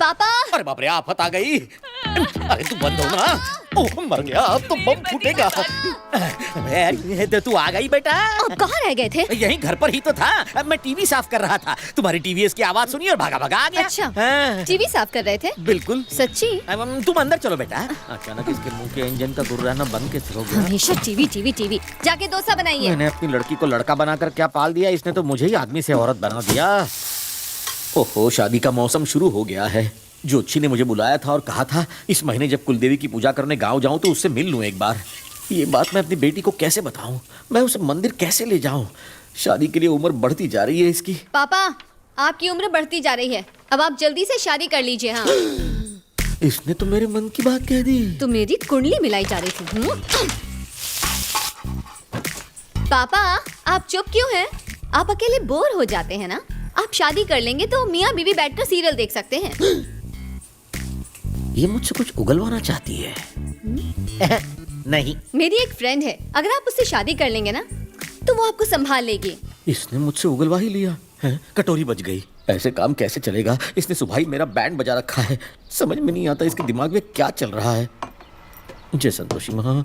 पापा। अरे बाप रे, आफत आ गई। अरे तू बंद हो ना। ओह मर गया, अब तो बम फूटेगा। तू आ गई बेटा। आप कहाँ रह गए थे? यहीं घर पर ही तो था। अब मैं टीवी साफ कर रहा था, तुम्हारी टीवीएस की आवाज सुनी और भागा भागा आ गया। अच्छा, हाँ। टीवी साफ कर रहे थे? बिल्कुल सच्ची? तुम अंदर चलो बेटा। अचानक इसके मुंह के इंजन का गुर्राना बंद कैसे हो गया? हमेशा टीवी टीवी टीवी। जाके डोसा बनाइए। मैंने अपनी लड़की को लड़का बनाकर क्या पाल दिया, इसने तो मुझे ही आदमी से औरत बना दिया। ओहो, शादी का मौसम शुरू हो गया है। ज्योतिषी ने मुझे बुलाया था और कहा था इस महीने जब कुलदेवी की पूजा करने गांव जाऊं तो उससे मिल लूं एक बार। ये बात मैं अपनी बेटी को कैसे बताऊं? मैं उसे मंदिर कैसे ले जाऊं? शादी के लिए उम्र बढ़ती जा रही है इसकी। पापा, आपकी उम्र बढ़ती जा रही है, अब आप जल्दी से शादी कर लीजिए। हाँ, इसने तो मेरे मन की बात कह दी। तो मेरी कुंडली मिलाई जा रही थी। पापा, आप चुप क्यों हैं? आप अकेले बोर हो जाते हैं ना? आप शादी कर लेंगे तो मियाँ बीवी बैठकर सीरियल देख सकते हैं। ये मुझसे कुछ उगलवाना चाहती है। नहीं, मेरी एक फ्रेंड है, अगर आप उससे शादी कर लेंगे ना तो वो आपको संभाल लेगी। इसने मुझसे उगलवा ही लिया है। कटोरी बज गई। ऐसे काम कैसे चलेगा? इसने सुबह ही मेरा बैंड बजा रखा है। समझ में नहीं आता इसके दिमाग में क्या चल रहा है। जय संतोषी माँ।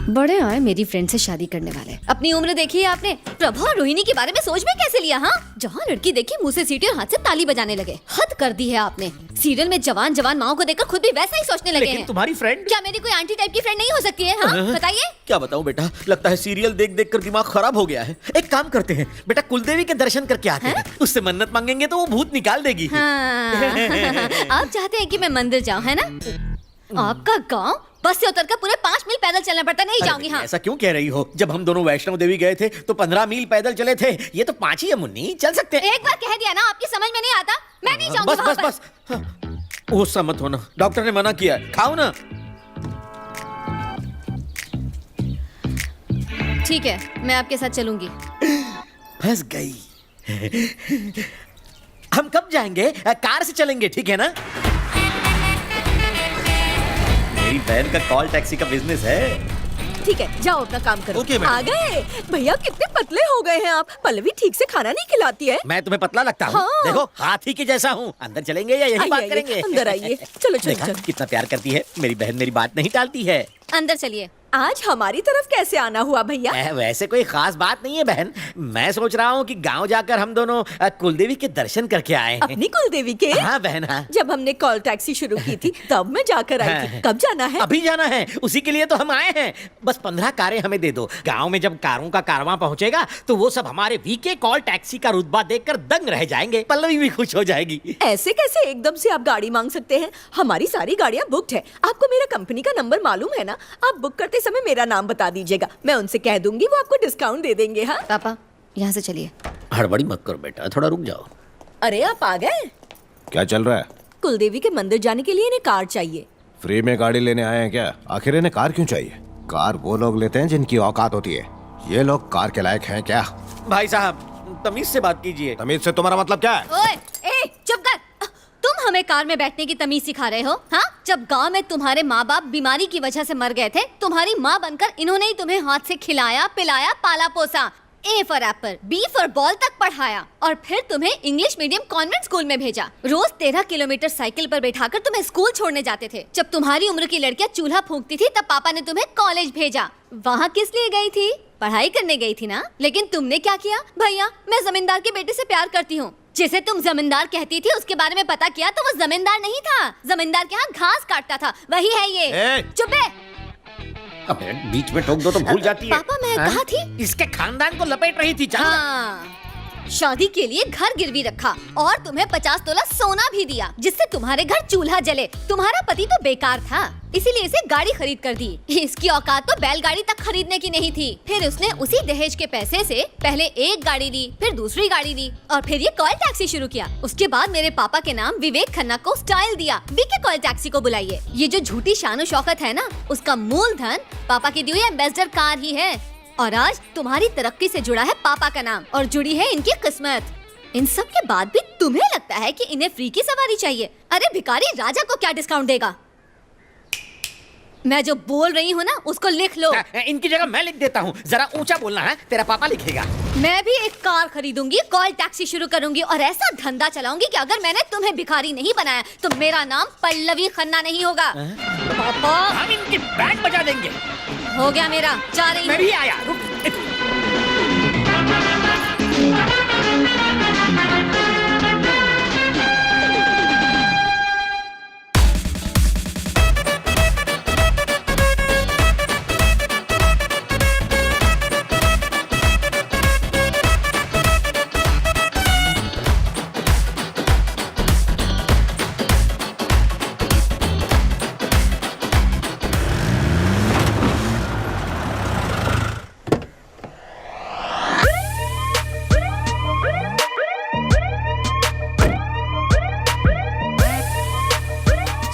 बड़े आए मेरी फ्रेंड से शादी करने वाले। अपनी उम्र देखी है आपने? प्रभा और रोहिणी के बारे में सोच में कैसे लिया? हाँ, जहाँ लड़की देखी मुंह से सीटी और हाथ से ताली बजाने लगे। हद कर दी है आपने। सीरियल में जवान जवान माओ को देखकर खुद भी वैसा ही सोचने लगे हैं। तुम्हारी फ्रेंड क्या मेरी कोई आंटी टाइप की फ्रेंड नहीं हो सकती है? हाँ, बताइए। क्या बताऊं बेटा, लगता है सीरियल देख देख कर दिमाग खराब हो गया है। एक काम करते हैं बेटा, कुलदेवी के दर्शन करके आते हैं। उससे मन्नत मांगेंगे तो वो भूत निकाल देगी। आप चाहते हैं कि मैं मंदिर जाऊँ, है ना? आपका गाँव बस से उतरकर पूरे 5 मील पैदल चलना पड़ता। नहीं जाऊंगी। हाँ, ऐसा क्यों कह रही हो? जब हम दोनों वैष्णो देवी गए थे तो 15 मील पैदल चले थे। ये तो 5 ही है मुन्नी, चल सकते हैं। एक बार कह दिया ना, आपकी समझ में नहीं आता। मैं नहीं जाऊंगी। बस बस बस, गुस्सा मत होना, डॉक्टर ने मना किया। खाओ ना। ठीक है, मैं आपके साथ चलूंगी। फंस गई। हम कब जाएंगे? कार से चलेंगे, ठीक है ना? मेरी बहन का कॉल टैक्सी का बिजनेस है। ठीक है, जाओ अपना काम करो। ओके, आ गए भैया, कितने पतले हो गए हैं आप। पल्लवी ठीक से खाना नहीं खिलाती है। मैं तुम्हें पतला लगता हूँ? हाँ। देखो, हाथी के जैसा हूँ। अंदर चलेंगे या यही बात करेंगे? अंदर आइए। चलो चलो देखा चलो। कितना प्यार करती है मेरी बहन, मेरी बात नहीं टालती है। अंदर चलिए। आज हमारी तरफ कैसे आना हुआ भैया? वैसे कोई खास बात नहीं है बहन। मैं सोच रहा हूँ कि गांव जाकर हम दोनों कुलदेवी के दर्शन करके आए। अपनी कुलदेवी के? हाँ बहन, हाँ। जब हमने कॉल टैक्सी शुरू की थी तब मैं जाकर आई थी। कब जाना है? अभी जाना है, उसी के लिए तो हम आए हैं। बस 15 कारें हमें दे दो। गांव में जब कारों का कारवां पहुंचेगा तो वो सब हमारे वीके कॉल टैक्सी का रुतबा देखकर दंग रह जाएंगे। पल्लवी भी खुश हो जाएगी। ऐसे कैसे एकदम से आप गाड़ी मांग सकते हैं? हमारी सारी गाड़ियाँ बुकड है। आपको मेरा कंपनी का नंबर मालूम है ना? आप बुक करते समय मेरा नाम बता दीजिएगा, मैं उनसे कह दूंगी, वो आपको डिस्काउंट दे देंगे। हाँ पापा, यहाँ से चलिए। हड़बड़ी मत करो बेटा, थोड़ा रुक जाओ। अरे आप आ गए? क्या चल रहा है? कुलदेवी के मंदिर जाने के लिए इन्हें कार चाहिए। फ्री में गाड़ी लेने आए हैं क्या? आखिर इन्हें कार क्यों चाहिए? कार वो लोग लेते हैं जिनकी औकात होती है। ये लोग कार के लायक हैं क्या? भाई साहब, तमीज से बात कीजिए। तमीज से तुम्हारा मतलब क्या है? ओए, ए, चुप कर। तुम हमें कार में बैठने की तमीज सिखा रहे हो? हाँ, जब गांव में तुम्हारे माँ बाप बीमारी की वजह से मर गए थे, तुम्हारी माँ बनकर इन्होंने ही तुम्हें हाथ से खिलाया, पिलाया, पाला पोसा। A for apple, B for ball तक पढ़ाया और फिर तुम्हें इंग्लिश मीडियम कॉन्वेंट स्कूल में भेजा। रोज 13 किलोमीटर साइकिल पर बैठाकर तुम्हें स्कूल छोड़ने जाते थे। जब तुम्हारी उम्र की लड़कियां चूल्हा फूंकती थी तब पापा ने तुम्हें कॉलेज भेजा। वहाँ किस लिए गई थी? पढ़ाई करने गई थी ना? लेकिन तुमने क्या किया? भैया, मैं जमींदार के बेटे से प्यार करती हूँ। जिसे तुम जमींदार कहती थी उसके बारे में पता किया तो वो जमींदार नहीं था, जमींदार के यहाँ घास काटता था। वही है ये। चुप है। अबे, बीच में टोक दो तो भूल जाती है। पापा, मैं कहाँ थी? इसके खानदान को लपेट रही थी। हाँ, शादी के लिए घर गिरवी रखा और तुम्हें 50 तोला सोना भी दिया जिससे तुम्हारे घर चूल्हा जले। तुम्हारा पति तो बेकार था, इसीलिए इसे गाड़ी खरीद कर दी। इसकी औकात तो बैलगाड़ी तक खरीदने की नहीं थी। फिर उसने उसी दहेज के पैसे से पहले एक गाड़ी ली, फिर दूसरी गाड़ी ली और फिर ये कॉल टैक्सी शुरू किया। उसके बाद मेरे पापा के नाम विवेक खन्ना को स्टाइल दिया। वीके कॉल टैक्सी को बुलाइए। ये जो झूठी शानो शौकत है ना, उसका मूलधन पापा की दी हुई एम्बेसडर कार ही है। और आज तुम्हारी तरक्की से जुड़ा है पापा का नाम और जुड़ी है इनकी किस्मत। इन सब के बाद भी तुम्हें लगता है कि इन्हें फ्री की सवारी चाहिए? अरे भिखारी राजा को क्या डिस्काउंट देगा? मैं जो बोल रही हूँ ना उसको लिख लो। इनकी जगह मैं लिख देता हूँ, जरा ऊंचा बोलना है, तेरा पापा लिखेगा। मैं भी एक कार खरीदूंगी, कॉल टैक्सी शुरू करूंगी और ऐसा धंधा चलाऊंगी कि अगर मैंने तुम्हें भिखारी नहीं बनाया तो मेरा नाम पल्लवी खन्ना नहीं होगा। पापा हम इनकी बैंड बजा देंगे। हो गया मेरा, जा रही मैं हूँ। भी आया, रुक।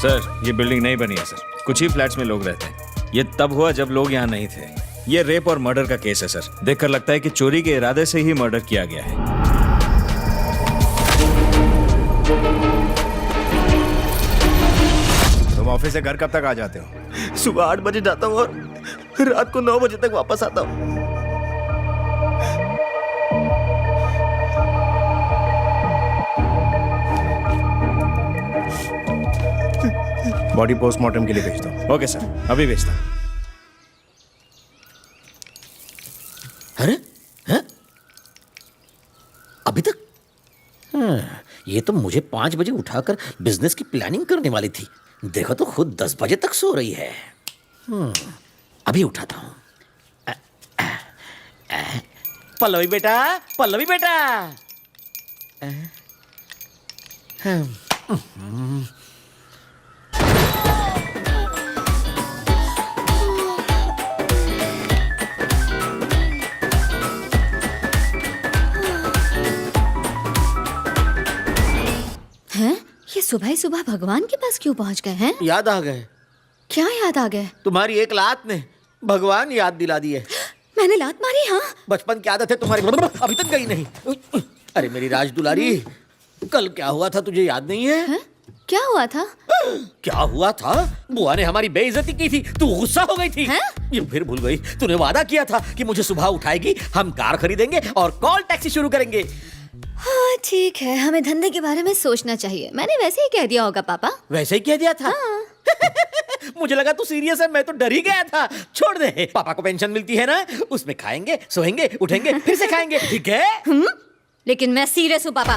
सर, ये बिल्डिंग नहीं बनी है सर। कुछ ही फ्लैट्स में लोग रहते हैं। ये तब हुआ जब लोग यहाँ नहीं थे। ये रेप और मर्डर का केस है सर। देखकर लगता है कि चोरी के इरादे से ही मर्डर किया गया है। तुम ऑफिस से घर कब तक आ जाते हो? सुबह 8 बजे जाता हूँ और रात को 9 बजे तक वापस आता हूँ। बॉडी पोस्टमार्टम के लिए भेज दो। ओके सर, अभी भेजता हूँ। अरे हैं? अभी तक? ये तो मुझे 5 बजे उठाकर बिजनेस की प्लानिंग करने वाली थी। देखो तो खुद 10 बजे तक सो रही है। अभी उठाता हूँ। पल्लवी बेटा, पल्लवी बेटा। हैं? ये सुबह ही सुबह भगवान के पास क्यों पहुंच गए हैं? याद आ गए। क्या याद आ गए? तुम्हारी एक लात ने भगवान याद दिला दिए। मैंने लात मारी? हाँ। बचपन की आदत है तुम्हारी, अभी तक गई नहीं। अरे मेरी राज दुलारी, कल क्या हुआ था तुझे याद नहीं है? हैं? क्या हुआ था? क्या हुआ था? बुआ ने हमारी बेइज्जती की थी, तू गुस्सा हो गई थी। हैं? ये फिर भूल गई। तूने वादा किया था कि मुझे सुबह उठाएगी, हम कार खरीदेंगे और कॉल टैक्सी शुरू करेंगे। हाँ ठीक है, हमें धंधे के बारे में सोचना चाहिए। मैंने वैसे ही कह दिया होगा पापा। वैसे ही कह दिया था? मुझे लगा तू सीरियस है, मैं तो डर ही गया था। छोड़ दे, पापा को पेंशन मिलती है ना, उसमें खाएंगे, सोएंगे, उठेंगे, फिर से खाएंगे, ठीक है? लेकिन मैं सीरियस हूँ पापा।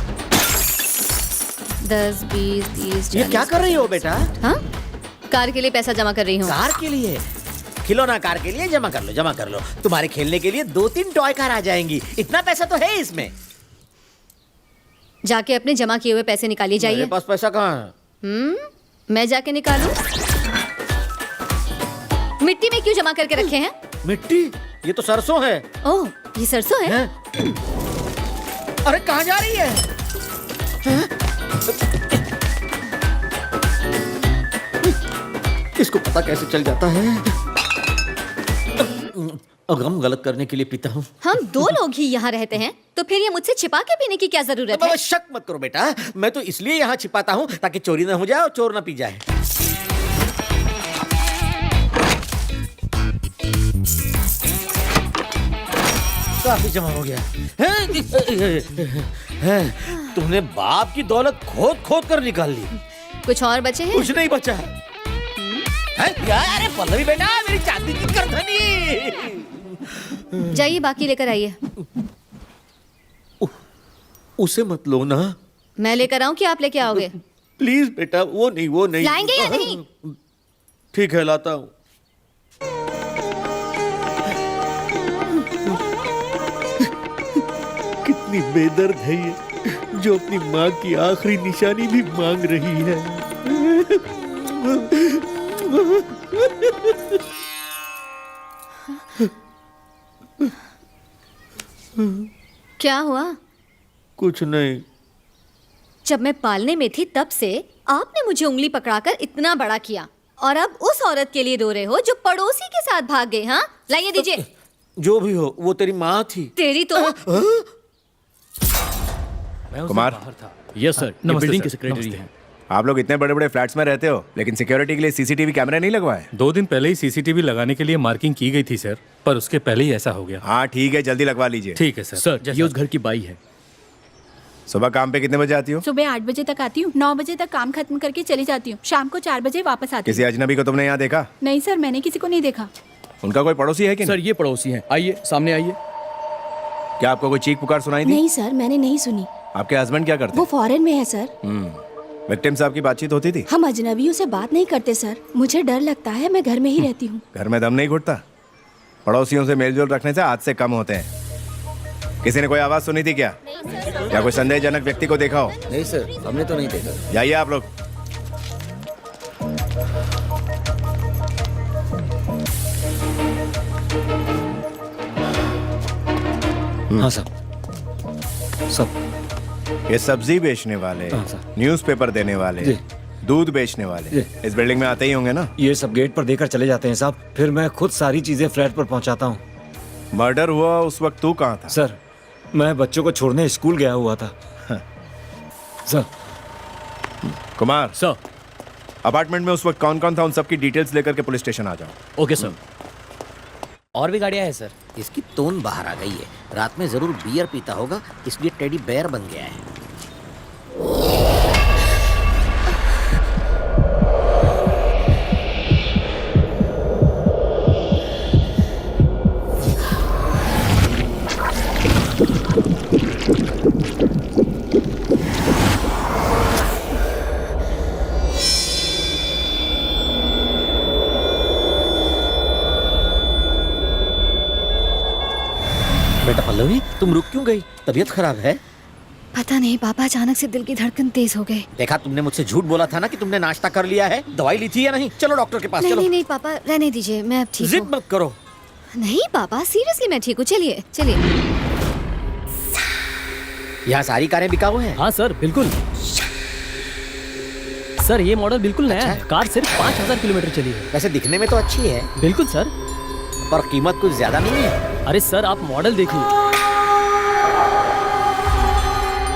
10, 20, 30, ये क्या कर रही हो बेटा? हाँ? कार के लिए पैसा जमा कर रही हूँ। कार के लिए? खिलौना कार के लिए जमा कर लो, जमा कर लो। तुम्हारे खेलने के लिए 2-3 टॉय कार आ जाएंगी। इतना पैसा तो है इसमें। जाके अपने जमा किए हुए पैसे निकालिए मेरे जाइए। पास पैसा कहाँ है? मैं जाके निकालूं? मिट्टी में क्यों जमा करके रखे हैं? मिट्टी? ये तो सरसों है। ओह, ये सरसों है? हैं? अरे कहाँ जा रही है? हैं? इसको पता कैसे चल जाता है? अगम गलत करने के लिए पीता हूँ। हम 2 लोग ही यहाँ रहते हैं, तो फिर ये मुझसे छिपा के पीने की क्या जरूरत है? शक मत करो बेटा, मैं तो इसलिए यहाँ छिपाता हूँ ताकि चोरी ना हो जाए और चोर ना पी जाए। काफी जमा हो गया। तुमने बाप की दौलत खोद खोद कर निकाल ली। कुछ और बचे हैं? कुछ नहीं बचा। यार, अरे पल्लवी बेटा, मेरी चांदी की करधनी। जाइए बाकी लेकर आइए। उसे मत लो ना। मैं लेकर आऊं कि आप लेके आओगे? प्लीज बेटा, वो नहीं। लाएंगे या नहीं? ठीक है, लाता हूँ। कितनी बेदर्द है ये, जो अपनी माँ की आखिरी निशानी भी मांग रही है। क्या हुआ? कुछ नहीं। जब मैं पालने में थी तब से आपने मुझे उंगली पकड़ाकर इतना बड़ा किया, और अब उस औरत के लिए रो रहे हो जो पड़ोसी के साथ भाग गई। हाँ, लाइए दीजिए। जो भी हो, वो तेरी माँ थी। तेरी तो कुमार, यस सर, ये बिल्डिंग के सेक्रेटरी हैं। आप लोग इतने बड़े बड़े फ्लैट्स में रहते हो, लेकिन सिक्योरिटी के लिए सीसीटीवी कैमरे नहीं लगवाए? 2 दिन पहले ही सीसीटीवी लगाने के लिए मार्किंग की गई थी सर, पर उसके पहले ही ऐसा हो गया। हाँ ठीक है, जल्दी लगवा लीजिए। ठीक है सर। सर ये उस घर की बाई है। सुबह काम पे कितने बजे आती हो? सुबह 8 बजे तक आती हूँ, 9 बजे तक काम खत्म करके चली जाती हूँ, शाम को 4 बजे वापस आती किसी हूँ। अजनबी को तुमने यहाँ देखा? नहीं सर, मैंने किसी को नहीं देखा। उनका कोई पड़ोसी है कि सर नहीं? ये पड़ोसी हैं, आइए सामने आइए। क्या आपको कोई चीख पुकार सुनाई दी? नहीं सर, मैंने नहीं सुनी। आपके हस्बैंड क्या करते वो फॉरेन में है सर। विक्टिम साहब की बातचीत होती थी? हम अजनबियों से बात नहीं करते सर, मुझे डर लगता है, मैं घर में ही रहती हूँ। घर में दम नहीं घुटता? पड़ोसियों से मेलजोल रखने से हादसे कम होते हैं। किसी ने कोई आवाज सुनी थी क्या? या कोई संदेहजनक व्यक्ति को देखा हो? नहीं सर, हमने तो नहीं देखा। जाइए आप लोग। हाँ सब ये सब्जी बेचने वाले, हाँ, सर। न्यूज़पेपर देने वाले, जी। दूध बेचने वाले इस बिल्डिंग में आते ही होंगे ना? ये सब गेट पर देकर चले जाते हैं साहब, फिर मैं खुद सारी चीजें फ्लैट पर पहुंचाता हूँ। मर्डर हुआ उस वक्त तू कहाँ था? सर मैं बच्चों को छोड़ने स्कूल गया हुआ था। Sir Kumar, sir. अपार्टमेंट में उस वक्त कौन कौन था, उन सबकी डिटेल्स लेकर के पुलिस स्टेशन आ जाओ। Okay sir. और भी गाड़ियां हैं सर। इसकी तोन बाहर आ गई है। रात में जरूर बियर पीता होगा, इसलिए टेडी बेयर बन गया है। बेटा पल्लवी, तुम रुक क्यों गई? तबीयत खराब है? पता नहीं पापा, अचानक से दिल की धड़कन तेज हो गई। देखा, तुमने मुझसे झूठ बोला था ना कि तुमने नाश्ता कर लिया है। दवाई ली थी या नहीं? चलो डॉक्टर के पास नहीं चलो। नहीं नहीं पापा, रहने दीजिए, मैं अब ठीक जिद हूँ। मत करो। नहीं पापा, सीरियसली मैं ठीक हूँ। चलिए चलिए। यहाँ सारी कारें बिकाऊ हैं। हाँ सर बिल्कुल। सर ये मॉडल बिल्कुल नया है, कार सिर्फ 5000 किलोमीटर चली है। वैसे दिखने में तो अच्छी है, बिल्कुल सर। पर कीमत कुछ ज्यादा नहीं है। अरे सर आप मॉडल देखिए।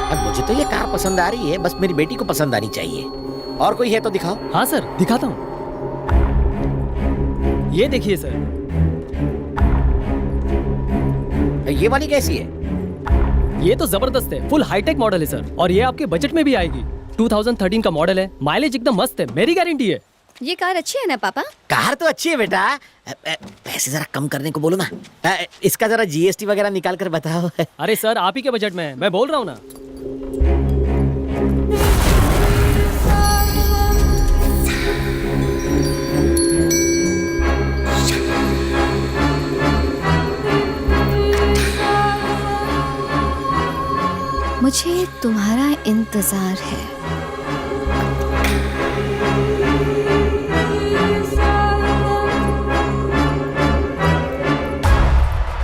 अब मुझे तो ये कार पसंद आ रही है, बस मेरी बेटी को पसंद आनी चाहिए। और कोई है तो दिखाओ। हाँ सर दिखाता हूँ, ये देखिए सर। ये वाली कैसी है? ये तो जबरदस्त है, फुल हाईटेक मॉडल है सर, और ये आपके बजट में भी आएगी। 2013 का मॉडल है, माइलेज एकदम मस्त है, मेरी गारंटी है। ये कार अच्छी है ना पापा? कार तो अच्छी है बेटा, पैसे जरा कम करने को बोलो ना। इसका जरा जीएसटी वगैरह निकाल कर बताओ। अरे सर आप ही के बजट में है, मैं बोल रहा हूँ ना। मुझे तुम्हारा इंतजार है।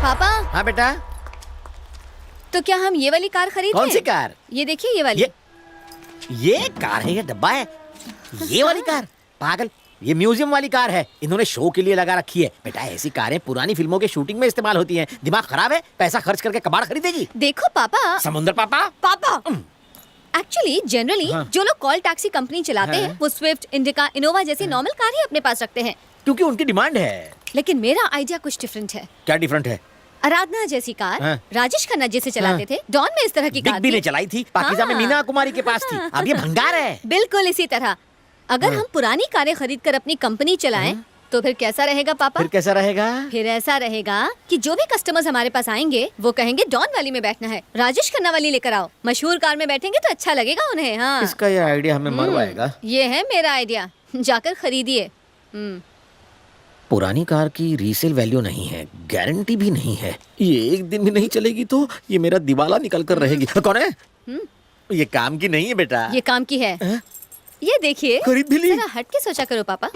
पापा, हाँ बेटा। तो क्या हम ये वाली कार खरीदें? कौन सी कार? ये देखिए, ये वाली। ये कार है या डब्बा है? ये वाली कार? पागल, ये म्यूजियम वाली कार है, इन्होंने शो के लिए लगा रखी है। बेटा ऐसी कारें पुरानी फिल्मों के शूटिंग में इस्तेमाल होती हैं। दिमाग खराब है? पैसा खर्च करके कबाड़ खरीदेगी? देखो पापा। समुंदर पापा। पापा एक्चुअली जनरली जो लोग कॉल टैक्सी कंपनी चलाते हैं वो स्विफ्ट, इंडिका, इनोवा जैसी नॉर्मल कार ही अपने पास रखते हैं, क्योंकि उनकी डिमांड है। लेकिन मेरा आइडिया कुछ डिफरेंट है। क्या डिफरेंट है? आराधना जैसी कार हाँ। राजेश खन्ना जैसे चलाते थे, डॉन में इस तरह की बिग कार बी ने थी। चलाई थी, पाकिजा में हाँ। मीना कुमारी के पास थी। अब ये भंगार है। बिल्कुल इसी तरह अगर हम पुरानी कारें खरीद कर अपनी कंपनी चलाएं तो फिर कैसा रहेगा पापा? फिर कैसा रहेगा? फिर ऐसा रहेगा कि जो भी कस्टमर्स हमारे पास आएंगे वो कहेंगे डॉन वाली में बैठना है, राजेश खन्ना वाली लेकर आओ। मशहूर कार में बैठेंगे तो अच्छा लगेगा उन्हें। हाँ, इसका ये आइडिया हमें मरवाएगा। ये है मेरा आइडिया, जाकर खरीदिए। पुरानी कार की रीसेल वैल्यू नहीं है, गारंटी भी नहीं है। ये एक दिन भी नहीं चलेगी तो ये मेरा दिवाला निकल कर रहेगी। कौन है? ये काम की नहीं है बेटा। ये काम की है। ये देखिए, खरीद भी ली? जरा हट के सोचा करो पापा।